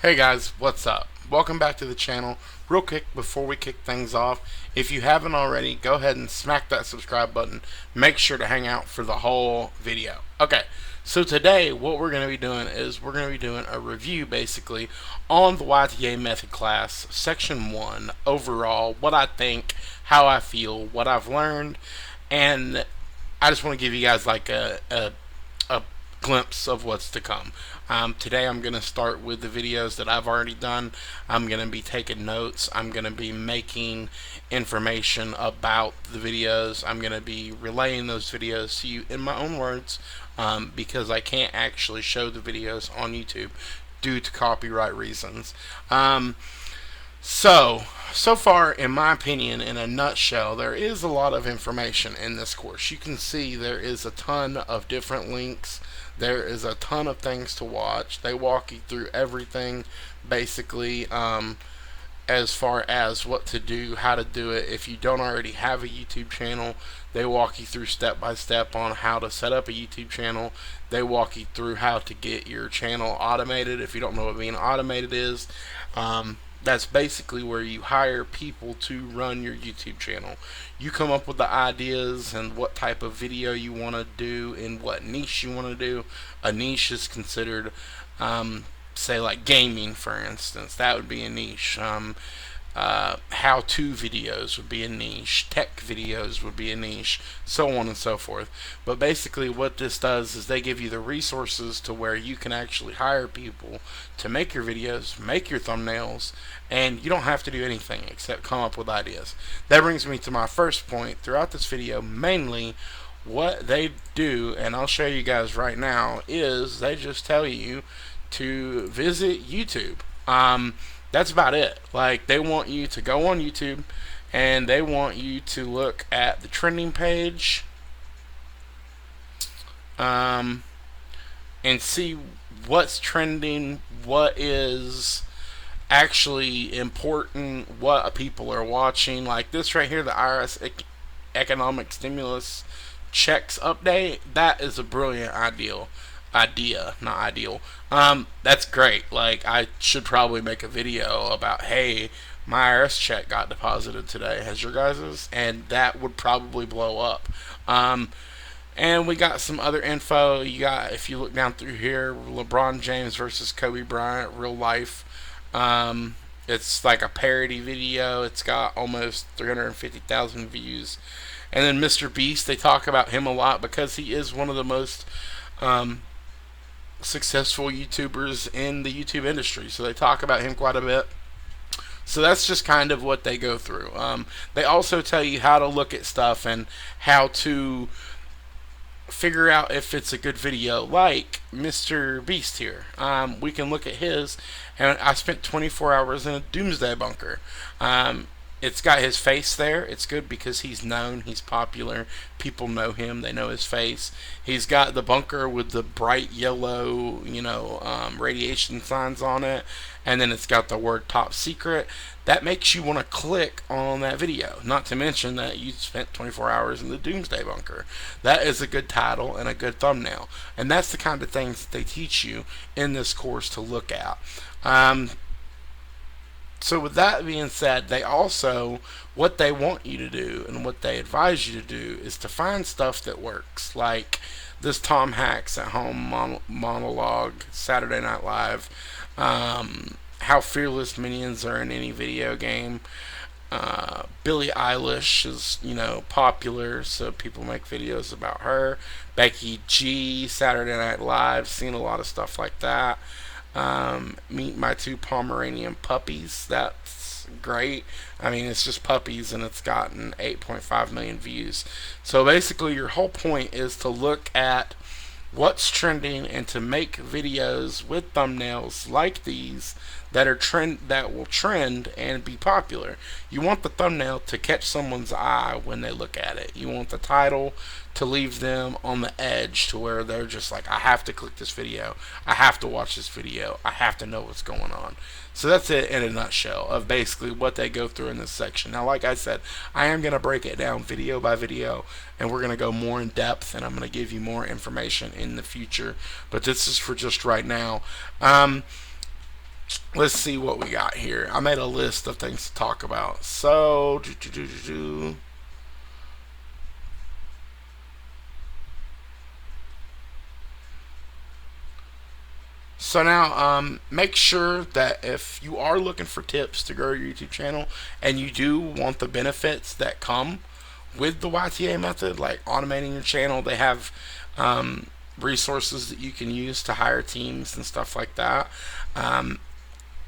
Hey guys, what's up? Welcome back to the channel. Real quick before we kick things off, if you haven't already, go ahead and smack that subscribe button. Make sure to hang out for the whole video. Okay, so today what we're going to be doing is we're going to be doing a review basically on the YTA method class, section 1, overall, what I think, how I feel, what I've learned, and I just want to give you guys like a glimpse of what's to come. Today I'm going to start with the videos that I've already done. I'm going to be taking notes. I'm going to be making information about the videos. I'm going to be relaying those videos to you in my own words because I can't actually show the videos on YouTube due to copyright reasons. So far, in my opinion, in a nutshell, there is a lot of information in this course. You can see there is a ton of different links. There is a ton of things to watch. They walk you through everything, basically, as far as what to do, how to do it. If you don't already have a YouTube channel, they walk you through step by step on how to set up a YouTube channel. They walk you through how to get your channel automated. If you don't know what being automated is, that's basically where you hire people to run your YouTube channel. You come up with the ideas and what type of video you want to do and what niche you want to do. A niche is considered, say, like gaming, for instance. That would be a niche. How-to videos would be a niche. Tech videos would be a niche, so on and so forth. But basically what this does is they give you the resources to where you can actually hire people to make your videos, make your thumbnails, and you don't have to do anything except come up with ideas. That brings me to my first point throughout this video. Mainly what they do, and I'll show you guys right now, is they just tell you to visit YouTube. That's about it. Like, they want you to go on YouTube and they want you to look at the trending page and see what's trending, what is actually important, what people are watching. Like this right here, the IRS economic stimulus checks update. That is a brilliant not ideal. That's great. Like, I should probably make a video about, hey, my IRS check got deposited today. Has your guys's? And that would probably blow up. And we got some other info. You got, if you look down through here, LeBron James versus Kobe Bryant, real life. It's like a parody video. It's got almost 350,000 views. And then Mr. Beast, they talk about him a lot because he is one of the most successful YouTubers in the YouTube industry. So they talk about him quite a bit. So that's just kind of what they go through. They also tell you how to look at stuff and how to figure out if it's a good video, like Mr. Beast here. We can look at his, and I spent 24 hours in a doomsday bunker. It's got his face there. It's good because he's known, he's popular, people know him, they know his face. He's got the bunker with the bright yellow, radiation signs on it, and then it's got the word top secret. That makes you want to click on that video. Not to mention that you spent 24 hours in the doomsday bunker. That is a good title and a good thumbnail, and that's the kind of things that they teach you in this course to look at. So with that being said, they also, what they want you to do and what they advise you to do is to find stuff that works, like this Tom Hanks at home monologue, Saturday Night Live, how fearless minions are in any video game. Billie Eilish is, popular, so people make videos about her. Becky G, Saturday Night Live, seen a lot of stuff like that. Meet my two Pomeranian puppies. That's great. I mean, it's just puppies and it's gotten 8.5 million views. So basically your whole point is to look at what's trending and to make videos with thumbnails like these that will trend and be popular. You want the thumbnail to catch someone's eye when they look at it. You want the title to leave them on the edge to where they're just like, I have to click this video, I have to watch this video, I have to know what's going on. So that's it in a nutshell of basically what they go through in this section. Now, like I said, I am going to break it down video by video, and we're going to go more in depth, and I'm going to give you more information in the future. But this is for just right now. let's see what we got here. I made a list of things to talk about. So, so now, make sure that if you are looking for tips to grow your YouTube channel and you do want the benefits that come with the YTA method, like automating your channel, they have resources that you can use to hire teams and stuff like that. Um,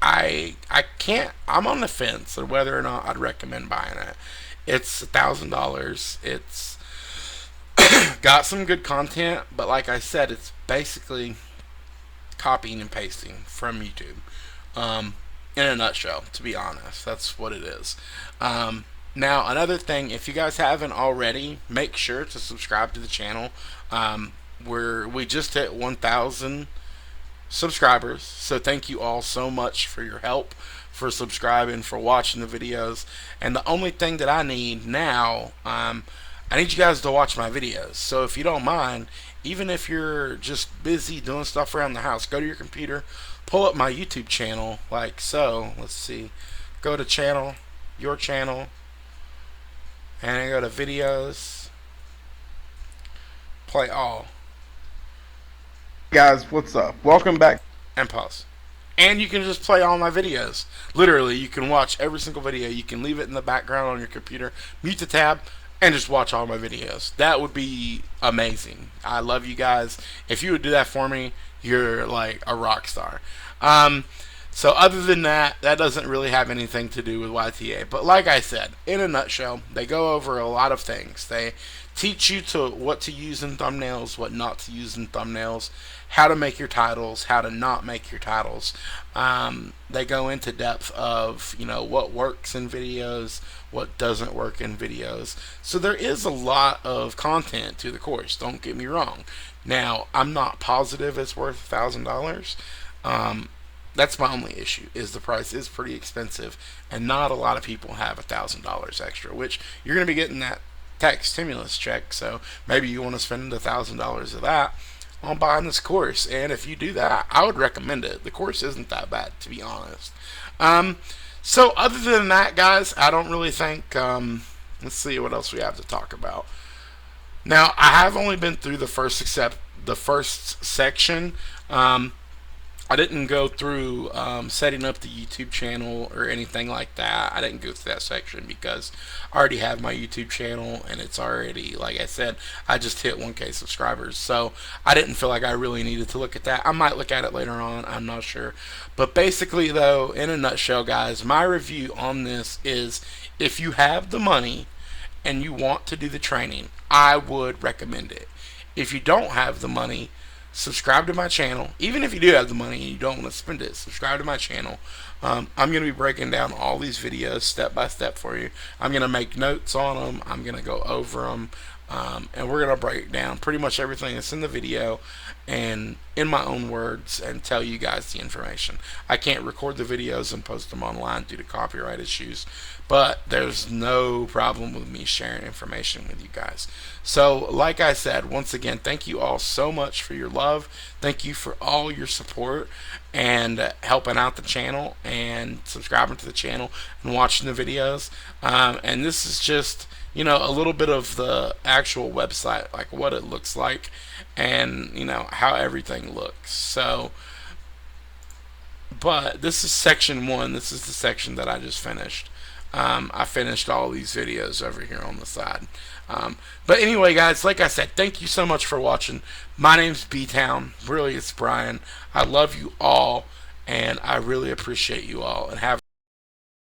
I can't. I'm on the fence of whether or not I'd recommend buying it. It's $1,000. It's got some good content, but like I said, it's basically copying and pasting from YouTube. Um, in a nutshell, to be honest, that's what it is. Now, another thing, if you guys haven't already, make sure to subscribe to the channel. We just hit 1,000 subscribers, so thank you all so much for your help, for subscribing, for watching the videos. And the only thing that I need now, I need you guys to watch my videos. So if you don't mind, even if you're just busy doing stuff around the house, go to your computer, pull up my YouTube channel like so. Let's see. Go to channel, your channel, and then go to videos, play all. Guys, what's up? Welcome back. And pause. And you can just play all my videos. Literally, you can watch every single video. You can leave it in the background on your computer, mute the tab, and just watch all my videos. That would be amazing. I love you guys. If you would do that for me, you're like a rock star. So other than that, that doesn't really have anything to do with YTA. But like I said, in a nutshell, they go over a lot of things. They teach you to what to use in thumbnails, what not to use in thumbnails, how to make your titles, how to not make your titles. They go into depth of, what works in videos, what doesn't work in videos. So there is a lot of content to the course, don't get me wrong. Now, I'm not positive it's worth $1,000. That's my only issue, is the price is pretty expensive, and not a lot of people have $1,000 extra, which you're going to be getting that tax stimulus check, so maybe you want to spend $1,000 of that on buying this course. And if you do that, I would recommend it. The course isn't that bad, to be honest. So other than that, guys, I don't really think, let's see what else we have to talk about. Now, I have only been through the first section. I didn't go through setting up the YouTube channel or anything like that. I didn't go through that section because I already have my YouTube channel, and it's already, like I said, I just hit 1K subscribers. So I didn't feel like I really needed to look at that. I might look at it later on. I'm not sure. But basically, though, in a nutshell, guys, my review on this is if you have the money and you want to do the training, I would recommend it. If you don't have the money, subscribe to my channel. Even if you do have the money and you don't want to spend it, subscribe to my channel. I'm going to be breaking down all these videos step by step for you. I'm going to make notes on them. I'm going to go over them. And we're going to break down pretty much everything that's in the video and in my own words and tell you guys the information. I can't record the videos and post them online due to copyright issues, but there's no problem with me sharing information with you guys. So like I said, once again, thank you all so much for your love. Thank you for all your support and helping out the channel and subscribing to the channel and watching the videos. And this is just, a little bit of the actual website, like what it looks like and, how everything looks. So, but this is section 1. This is the section that I just finished. I finished all these videos over here on the side. But anyway, guys, like I said, thank you so much for watching. My name's B-Town. Really, it's Brian. I love you all, and I really appreciate you all. And have